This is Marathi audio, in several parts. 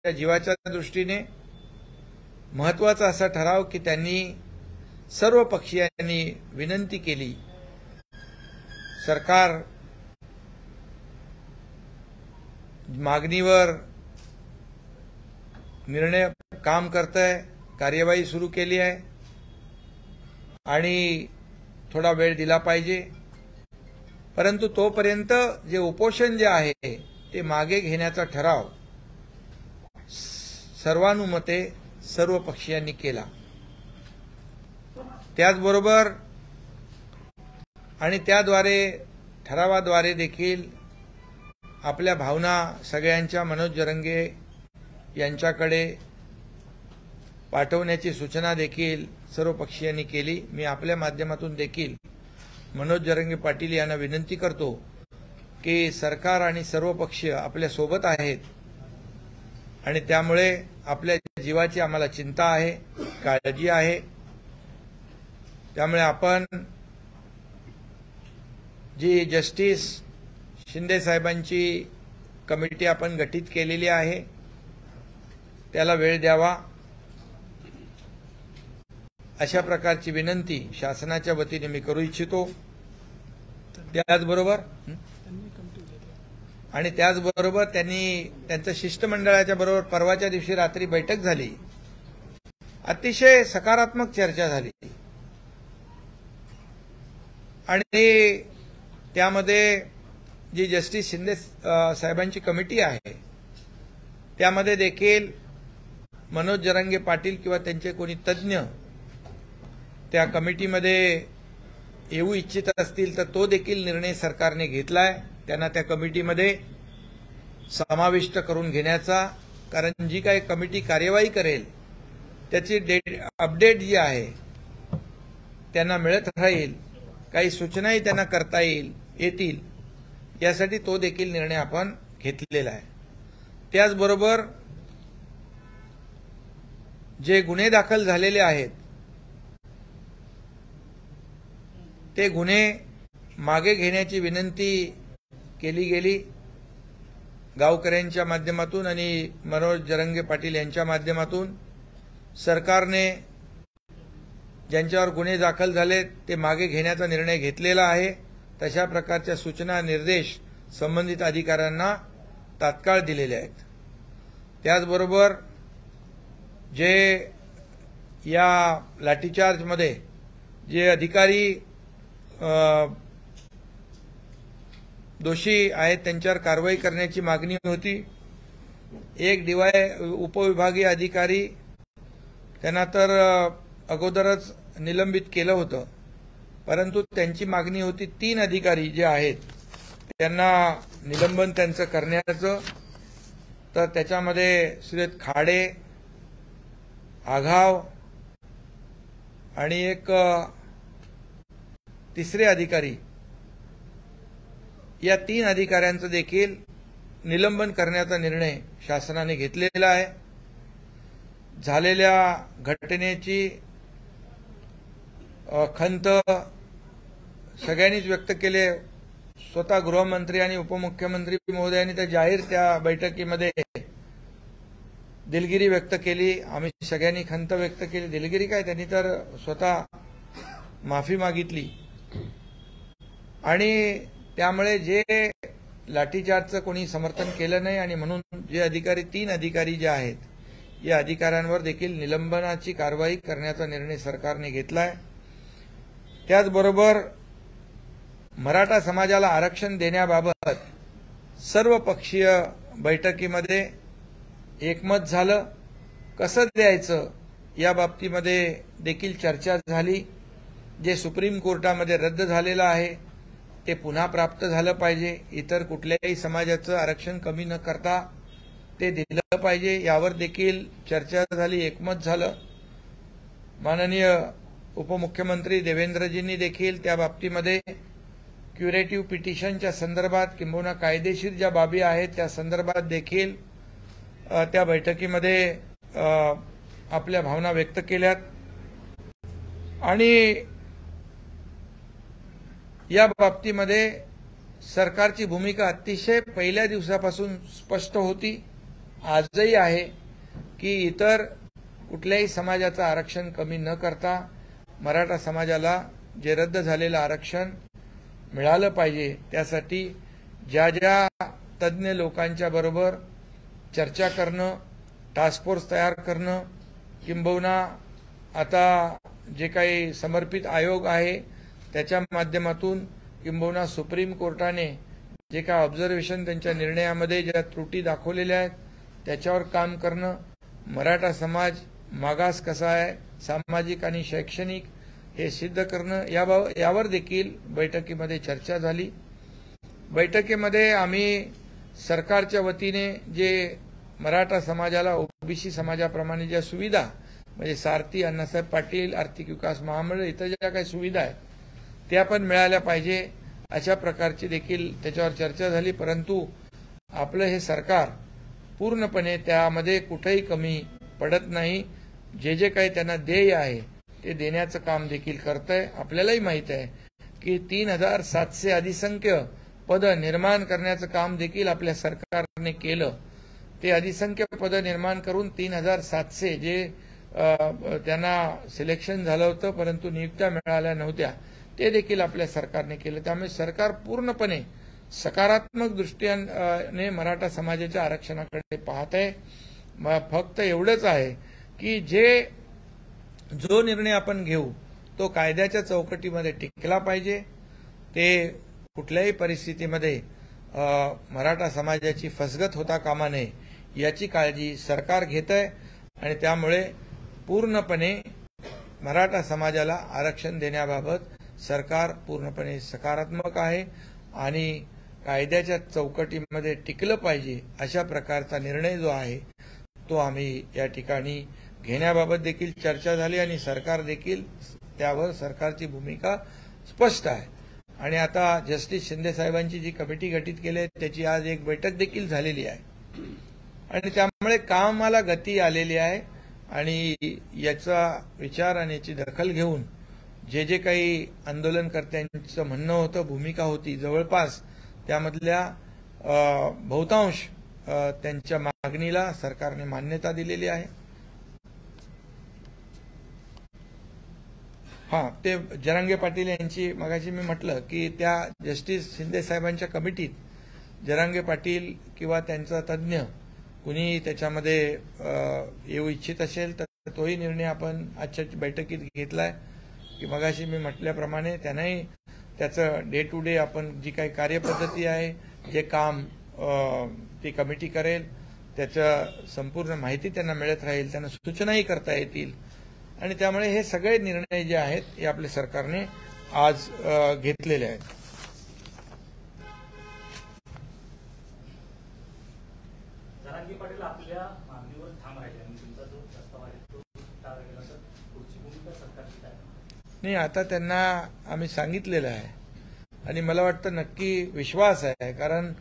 आपल्या जीवाच्या दृष्टीने महत्त्वाचा असा ठराव की त्यांनी सर्व पक्षीयांनी विनंती केली, सरकार मागणीवर निर्णय काम करतंय, कार्यवाही सुरू केली आहे आणि थोडा वेळ दिला पाहिजे, परंतु तोपर्यंत जे उपोषण जे आहे ते मागे घेण्याचा ठराव सर्वानुमते सर्व पक्षीयांनी केला। त्याचबरोबर आणि त्याद्वारे ठरावाद्वारे देखील आपल्या भावना सगळ्यांच्या मनोज जरंगे यांच्याकडे पाठवण्याची सूचना देखील सर्व पक्षीयांनी केली। मी आपल्या माध्यमातून देखील मनोज जरंगे पाटील यांना विनंती करतो की सरकार आणि सर्व पक्ष आपल्या सोबत आहेत आणि त्यामुळे आपल्या जीवाची आम्हाला चिंता आहे, काळजी आहे। त्यामुळे आपण जी जस्टिस शिंदे साहेबांची कमिटी आपण गठीत केलेली आहे त्याला वेळ द्यावा, अशा प्रकारची विनंती शासनाच्या वतीने मी करू इच्छितो। त्याचबरोबर त्यांनी त्यांच्या शिष्टमंडळाच्या बरोबर परवाच्या दिवशी रात्री बैठक झाली, अतिशय सकारात्मक चर्चा झाली आणि त्यामध्ये जी जस्टिस शिंदे साहेबांची कमिटी आहे त्यामध्ये देखील मनोज जरंगे पाटील किंवा त्यांचे कोणी तज्ज्ञ त्या कमिटीमध्ये येऊ इच्छित असतील तर तो देखील निर्णय सरकारने घेतलाय, त्यांना त्या कमिटीमध्ये समाविष्ट करून घेण्याचा। कारण जी काही कमिटी कार्यवाही करेल त्याची अपडेट जी आहे त्यांना मिळत राहील, काही सूचनाही त्यांना करता येतील, यासाठी तो देखील निर्णय आपण घेतलेला आहे। त्याचबरोबर जे गुन्हे दाखल झालेले आहेत ते गुन्हे मागे घेण्याची विनंती केली गेली गावकऱ्यांच्या माध्यमातून आणि मनोज जरंगे पाटील यांच्या माध्यमातून। सरकारने ज्यांच्यावर गुन्हे दाखल झाले ते मागे घेण्याचा निर्णय घेतलेला आहे, तशा प्रकारच्या सूचना निर्देश संबंधित अधिकाऱ्यांना तात्काळ दिलेले आहेत। त्याचबरोबर जे या लाठीचार्जमध्ये जे अधिकारी दोषी आहेत त्यांच्यावर कारवाई करण्याची मागणी होती। एक डीवाय उपविभागीय अधिकारी त्यांना तर अगोदरच निलंबित केलं होतं, परंतु त्यांची मागणी होती 3 अधिकारी जे आहेत त्यांना निलंबन त्यांचं करण्याचं। तर त्याच्यामध्ये सुरेश खाडे, आघाव आणि एक तिसरे अधिकारी, या 3 अधिकाऱ्यांचं देखील निलंबन करण्याचा निर्णय शासनाने घेतलेला आहे। झालेल्या घटनेची खंत सगळ्यांनीच व्यक्त केली, स्वतः गृहमंत्री आणि उपमुख्यमंत्री महोदयांनी तर जाहीर त्या बैठकीमध्ये दिलगिरी व्यक्त केली। आम्ही सगळ्यांनी खंत व्यक्त केली, दिलगिरी काय त्यांनी तर स्वतः माफी मागितली। आणि त्यामुळे जे लाठीचार्जचं कोणी समर्थन केलं नाही आणि म्हणून जे अधिकारी 3 अधिकारी जे आहेत या अधिकाऱ्यांवर देखील निलंबनाची कारवाई करण्याचा निर्णय सरकारने घेतलाय। त्याचबरोबर मराठा समाजाला आरक्षण देण्याबाबत सर्व पक्षीय बैठकीमध्ये एकमत झालं, कसं द्यायचं या बाबतीमध्ये देखील चर्चा झाली। जे सुप्रीम कोर्टामध्ये रद्द झालेलं आहे ते पुन्हा प्राप्त झालं पाहिजे, इतर कुठल्याही समाजाचं आरक्षण कमी न करता ते दिलं पाहिजे, यावर देखील चर्चा झाली, एकमत झालं। माननीय उपमुख्यमंत्री देवेंद्रजींनी देखील त्या बाबतीमध्ये क्युरेटिव्ह पिटिशनच्या संदर्भात किंबहुना कायदेशीर ज्या बाबी आहेत त्या संदर्भात देखील त्या बैठकीमध्ये आपल्या भावना व्यक्त केल्यात। आणि या बाबतीमध्ये सरकारची भूमिका अतिशय पहिल्या दिवसापासून स्पष्ट होती आजही आहे की इतर कुठल्याही समाजाचं आरक्षण कमी न करता मराठा समाजाला जे रद्द झालेलं आरक्षण मिळालं पाहिजे, त्यासाठी ज्या ज्या तज्ज्ञ लोकांच्या बरोबर चर्चा करणं, टास्क फोर्स तयार करणं, किंबहुना आता जे काही समर्पित आयोग आहे त्याच्या माध्यमातून, किंबहुना सुप्रीम कोर्टाने जे काय ऑब्झर्वेशन त्यांच्या निर्णयामध्ये ज्या त्रुटी दाखवलेल्या आहेत त्याच्यावर काम करणं, मराठा समाज मागास कसा आहे सामाजिक आणि शैक्षणिक हे सिद्ध करणं, यावर देखील बैठकीमध्ये चर्चा झाली। बैठकीमध्ये आम्ही सरकारच्या वतीने जे मराठा समाजाला ओबीसी समाजाप्रमाणे ज्या सुविधा म्हणजे सारथी, अण्णासाहेब पाटील, आर्थिक विकास महामंडळ इतर ज्या काही सुविधा आहेत त्या पण मिळाल्या पाहिजे अशा प्रकारची देखील त्याच्यावर चर्चा झाली। परंतु आपलं हे सरकार पूर्णपणे त्यामध्ये कुठेही कमी पडत नाही। जे जे काही त्यांना ध्येय आहे ते देण्याचं काम देखील करतंय। आपल्यालाही माहित आहे की 3700 अधिसंख्य पद निर्माण करण्याचं काम देखील आपल्या सरकारने केलं। ते अधिसंख्य पद निर्माण करून 3700 जे त्यांना सिलेक्शन झालं होतं परंतु नियुक्त्या मिळाल्या नव्हत्या ते देखील आपल्या सरकारने केलं। त्यामुळे सरकार पूर्णपणे सकारात्मक दृष्टीने मराठा समाजाच्या आरक्षणाकडे पाहत आहे। फक्त एवढंच आहे की जो निर्णय आपण घेऊ तो कायद्याच्या चौकटीमध्ये टिकला पाहिजे। ते कुठल्याही परिस्थितीमध्ये मराठा समाजाची फसगत होता कामा नये याची काळजी सरकार घेत आहे आणि त्यामुळे पूर्णपणे मराठा समाजाला आरक्षण देण्याबाबत सरकार पूर्णपणे सकारात्मक आहे आणि कायद्याच्या चौकटीमध्ये टिकलं पाहिजे अशा प्रकारचा निर्णय जो आहे तो आम्ही या ठिकाणी घेण्याबाबत देखील चर्चा झाली आणि सरकार देखील त्यावर सरकारची भूमिका स्पष्ट आहे। आणि आता जस्टिस शिंदे साहेबांची जी कमिटी गठीत केली आहे त्याची आज एक बैठक देखील झालेली आहे आणि त्यामुळे कामाला गती आलेली आहे आणि याचा विचार आणि याची दखल घेऊन जे जे काही आंदोलनकर्त्यांचं म्हणणं होतं, भूमिका होती, जवळपास त्यामधल्या बहुतांश त्यांच्या मागणीला सरकारने मान्यता दिलेली आहे। ते जरांगे पाटील यांची मगाशी मी म्हटलं की त्या जस्टिस शिंदे साहेबांच्या कमिटीत जरांगे पाटील किंवा त्यांचा तज्ज्ञ कुणी त्याच्यामध्ये येऊ इच्छित असेल तर तोही निर्णय आपण आजच्या बैठकीत घेतलाय की मगाशी मी म्हटल्याप्रमाणे त्यांनाही त्याचं डे टू डे आपण जी काही कार्यपद्धती आहे, जे काम ती कमिटी करेल त्याचं संपूर्ण माहिती त्यांना मिळत राहील, त्यांना सूचनाही करता येतील आणि त्यामुळे हे सगळे निर्णय जे आहेत हे आपल्या सरकारने आज घेतलेले आहेत। जरांगे पाटील आपल्या मागणीवर ठाम राहिले आणि तुमचा जो प्रस्ताव आहे तो टाळला तर पुढची भूमिका सरकारची काय? नाही, आता त्यांना आम्ही सांगितलेलं आहे आणि मला वाटतं नक्की विश्वास आहे, कारण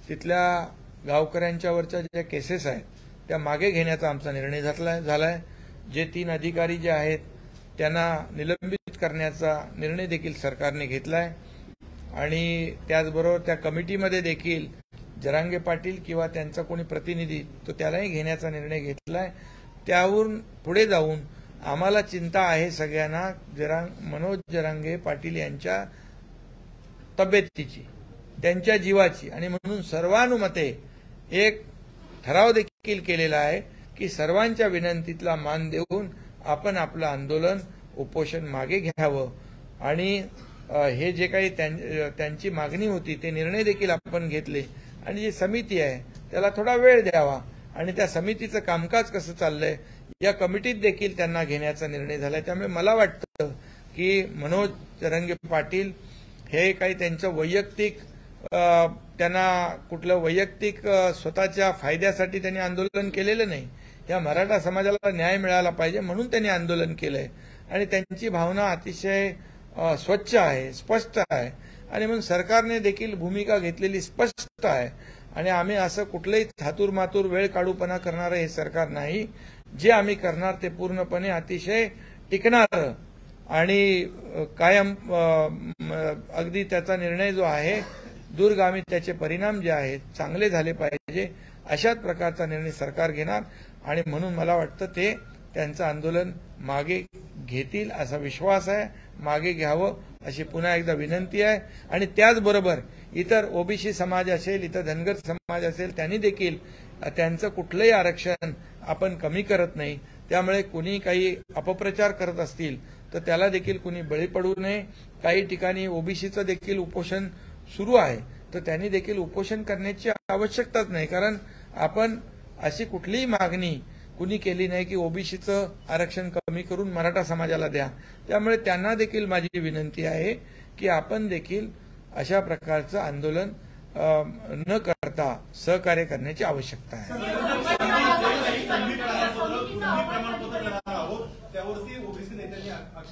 तिथल्या गावकऱ्यांच्यावरच्या ज्या केसेस आहेत त्या मागे घेण्याचा आमचा निर्णय झालाय। जे 3 अधिकारी जे आहेत त्यांना निलंबित करण्याचा निर्णय देखील सरकारने घेतलाय आणि त्याचबरोबर त्या कमिटीमध्ये देखील जरांगे पाटील किंवा त्यांचा कोणी प्रतिनिधी तो त्यालाही घेण्याचा निर्णय घेतलाय। त्यावरून पुढे जाऊन आम्हाला चिंता आहे सगळ्यांना मनोज जरांगे पाटील यांच्या तब्येतीची, त्यांच्या जीवाची आणि म्हणून सर्वानुमते एक ठराव देखील केलेला आहे की सर्वांच्या विनंतीला मान देऊन आपण आपलं आंदोलन उपोषण मागे घ्यावं आणि हे जे काही त्यांची मागणी होती ते निर्णय देखील आपण घेतले आणि जी समिती आहे त्याला थोडा वेळ द्यावा आणि त्या समितीचं कामकाज कसं चाललंय या कमिटीत देखील त्यांना घेण्याचा निर्णय झालाय। त्यामुळे मला वाटतं की मनोज जरांगे पाटील हे काही त्यांचं वैयक्तिक त्यांना कुठलं वैयक्तिक स्वतःच्या फायद्यासाठी त्यांनी आंदोलन केलेलं नाही। या मराठा समाजाला न्याय मिळाला पाहिजे म्हणून त्यांनी आंदोलन केलंय आणि त्यांची भावना अतिशय स्वच्छ आहे, स्पष्ट आहे आणि म्हणून सरकारने देखील भूमिका घेतलेली स्पष्ट आहे आणि आम्ही असं कुठलंही थातूरमातूर वेळ काढूपणा करणारं हे सरकार नाही। जे आम्ही करणार ते पूर्णपणे अतिशय टिकणारं आणि कायम अगदी त्याचा निर्णय जो आहे दूरगामी त्याचे परिणाम जे आहेत चांगले झाले पाहिजे अशाच प्रकारचा निर्णय सरकार घेणार आणि म्हणून मला वाटतं ते त्यांचं आंदोलन मागे घेतील असा विश्वास आहे. मागे घ्यावं अशी पुन्हा एकदा विनंती आहे. आणि त्याचबरोबर इतर ओबीसी समाज असेल, इतर धनगर समाज असेल, त्यांनी देखील त्यांचं कुठलंही आरक्षण आपण कमी करत नाही. त्यामुळे कुणी काही अपप्रचार करत असतील तर त्याला देखील कुणी बळी पडू नये. काही ठिकाणी ओबीसीचं देखील उपोषण सुरू आहे तर त्यांनी देखील उपोषण करण्याची आवश्यकताच नाही, कारण आपण अशी कुठलीही मागणी कुणी केली नाही की ओबीसीचं आरक्षण कमी करून मराठा समाजाला द्या. त्यामुळे त्यांना देखील माझी विनंती आहे की आपण देखील अशा प्रकारचं आंदोलन न करता सहकार्य करण्याची आवश्यकता आहे.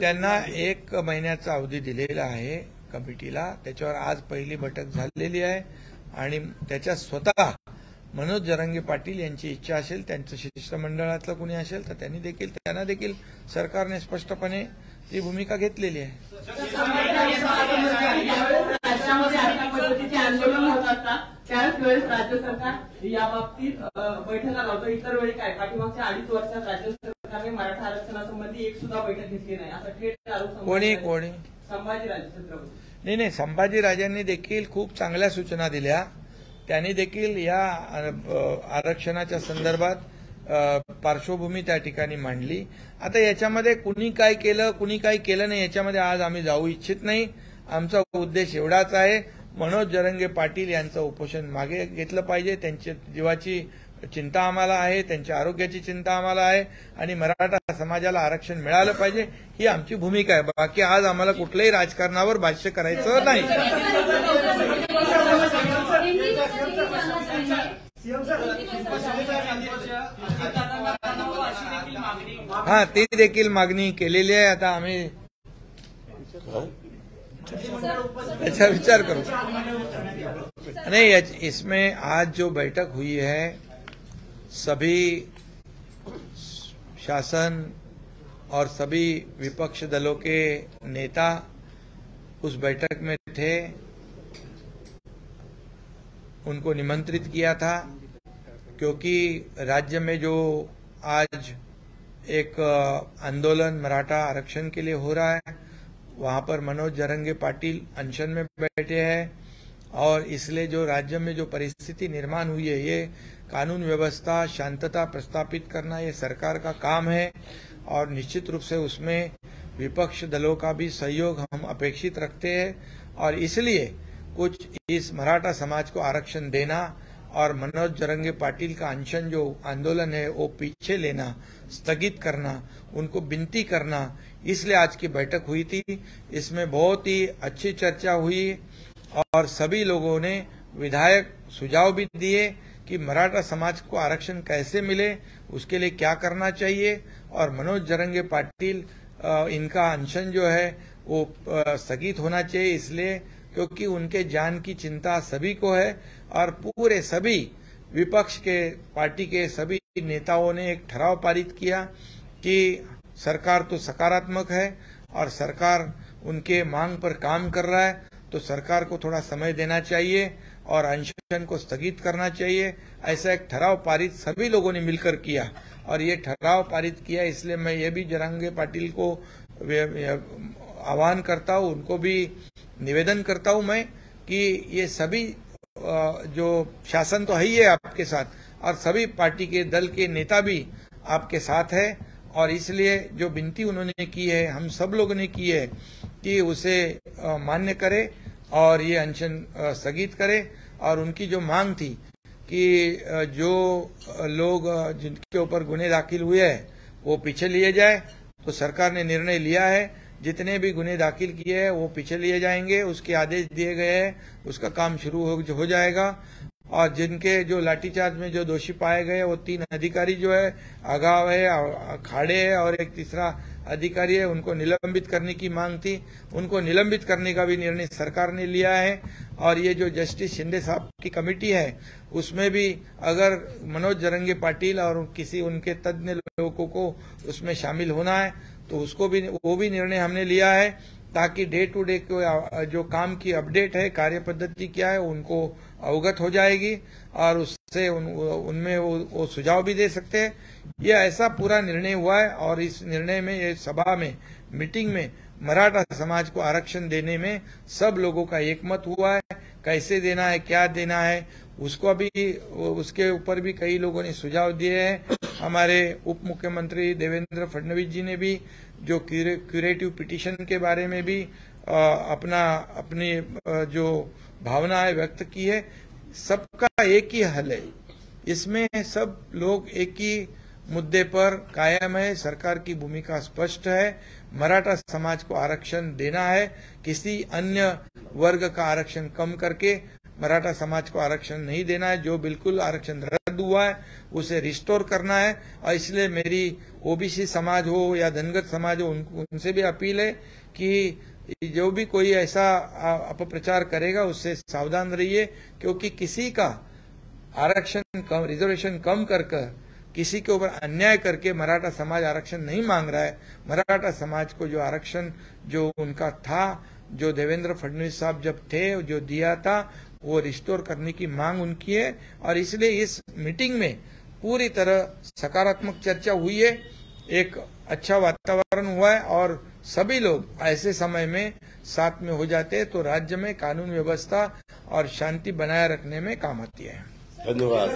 त्यांना 1 महिन्याचा अवधी दिलेला आहे कमिटीला. त्याच्यावर आज पहिली बैठक झालेली आहे आणि त्याच्या स्वतः मनोज जरांगे पाटील यांची इच्छा असेल, त्यांचं शिष्टमंडळातलं कुणी असेल तर त्यांना देखील सरकारने स्पष्टपणे ती भूमिका घेतलेली आहे. आंदोलन होत असतात त्याच वेळेस राज्य सरकार या बाबतीत बैठका लावतं. इतर वेळी काय पाठीमागच्या 2.5 वर्षात राज्य सरकारने मराठा आरक्षणासंबंधी एक सुद्धा बैठक घेतली नाही असा थेट आरोप कोणी संभाजीराजे छत्रपती. नाही, संभाजीराजांनी देखील खूप चांगल्या सूचना दिल्या. त्यांनी देखील या आरक्षणाच्या संदर्भात पार्श्वभूमी त्या ठिकाणी मांडली. आता याच्यामध्ये कुणी काय केलं कुणी काय केलं नाही याच्यामध्ये आज आम्ही जाऊ इच्छित नाही. आमचा उद्देश एवढाच आहे, मनोज जरांगे पाटील यांचं उपोषण मागे घेतलं पाहिजे. त्यांच्या जीवाची चिंता आम्हाला आहे, त्यांच्या आरोग्याची चिंता आम्हाला आहे आणि मराठा समाजाला आरक्षण मिळालं पाहिजे ही आमची भूमिका आहे. बाकी आज आम्हाला कुठल्याही राजकारणावर भाष्य करायचं नाही. हाँ, ती देखील मागणी केलेली आहे. आता आम्ही अच्छा विचार करो. नहीं, इसमें आज जो बैठक हुई है सभी शासन और सभी विपक्ष दलों के नेता उस बैठक में थे. उनको निमंत्रित किया था क्योंकि राज्य में जो आज एक आंदोलन मराठा आरक्षण के लिए हो रहा है वहां पर मनोज जरांगे पाटिल अनशन में बैठे हैं और इसलिए जो राज्य में जो परिस्थिति निर्माण हुई है ये कानून व्यवस्था शांतता प्रस्थापित करना ये सरकार का काम है और निश्चित रूप से उसमें विपक्ष दलों का भी सहयोग हम अपेक्षित रखते हैं और इसलिए कुछ इस मराठा समाज को आरक्षण देना और मनोज जरांगे पाटिल का अनशन जो आंदोलन है वो पीछे लेना, स्थगित करना, उनको विनती करना, इसलिए आज की बैठक हुई थी. इसमें बहुत ही अच्छी चर्चा हुई और सभी लोगों ने विधायक सुझाव भी दिए कि मराठा समाज को आरक्षण कैसे मिले, उसके लिए क्या करना चाहिए और मनोज जरांगे पाटिल इनका अनशन जो है वो स्थगित होना चाहिए इसलिए क्योंकि उनके जान की चिंता सभी को है और पूरे सभी विपक्ष के पार्टी के सभी नेताओं ने एक ठराव पारित किया कि सरकार तो सकारात्मक है और सरकार उनके मांग पर काम कर रहा है तो सरकार को थोड़ा समय देना चाहिए और अनशन को स्थगित करना चाहिए. ऐसा एक ठराव पारित सभी लोगों ने मिलकर किया और ये ठराव पारित किया. इसलिए मैं ये भी जरांगे पाटिल को आह्वान करता हूँ, उनको भी निवेदन करता हूँ मैं कि ये सभी जो शासन तो है ही है आपके साथ और सभी पार्टी के दल के नेता भी आपके साथ है और इसलिए जो विनती उन्होंने की है हम सब लोगों ने की है कि उसे मान्य करे और ये अनशन स्थगित करे. और उनकी जो मांग थी कि जो लोग जिनके ऊपर गुने दाखिल हुए हैं वो पीछे लिए जाए तो सरकार ने निर्णय लिया है. जितने भी गुने दाखिल किए हैं वो पीछे लिए जाएंगे, उसके आदेश दिए गए हैं, उसका काम शुरू हो जाएगा. और जिनके जो लाठीचार्ज में जो दोषी पाए गए वो 3 अधिकारी जो है आगाव है, खाड़े है और एक तीसरा अधिकारी है, उनको निलंबित करने की मांग थी. उनको निलंबित करने का भी निर्णय सरकार ने लिया है. और ये जो जस्टिस शिंदे साहब की कमेटी है उसमें भी अगर मनोज जरांगे पाटिल और किसी उनके तज्ञ लोगों को उसमें शामिल होना है तो उसको भी वो भी निर्णय हमने लिया है ताकि डे टू डे जो काम की अपडेट है, कार्य पद्धति क्या है, उनको अवगत हो जाएगी और उससे उनमें वो सुझाव भी दे सकते हैं। ये ऐसा पूरा निर्णय हुआ है और इस निर्णय में, ये सभा में, मीटिंग में मराठा समाज को आरक्षण देने में सब लोगों का एकमत हुआ है। कैसे देना है, क्या देना है, उसको भी, उसके ऊपर भी कई लोगों ने सुझाव दिए हैं। हमारे उप मुख्यमंत्री देवेंद्र फडणवीस जी ने भी जो क्यूरेटिव पिटीशन के बारे में भी अपनी जो भावना है व्यक्त की है। सबका एक ही हल है, इसमें सब लोग एक ही मुद्दे पर कायम है। सरकार की भूमिका स्पष्ट है, मराठा समाज को आरक्षण देना है। किसी अन्य वर्ग का आरक्षण कम करके मराठा समाज को आरक्षण नहीं देना है। जो बिल्कुल आरक्षण रद्द हुआ है उसे रिस्टोर करना है। और इसलिए मेरी ओबीसी समाज हो या धनगर समाज हो, उनसे भी अपील है कि जो भी कोई ऐसा अपप्रचार करेगा उससे सावधान रहिए, क्योंकि किसी का आरक्षण कम, रिजर्वेशन कम कर किसी के ऊपर अन्याय करके मराठा समाज आरक्षण नहीं मांग रहा है। मराठा समाज को जो आरक्षण जो उनका था, जो देवेंद्र फडणवीस साहब जब थे, जो दिया था, वो रिस्टोर करने की मांग उनकी है। और इसलिए इस मीटिंग में पूरी तरह सकारात्मक चर्चा हुई है, एक अच्छा वातावरण हुआ है और सभी लोग ऐसे समय में साथ में हो जाते हैं तो राज्य में कानून व्यवस्था और शांति बनाए रखने में काम आती है। धन्यवाद।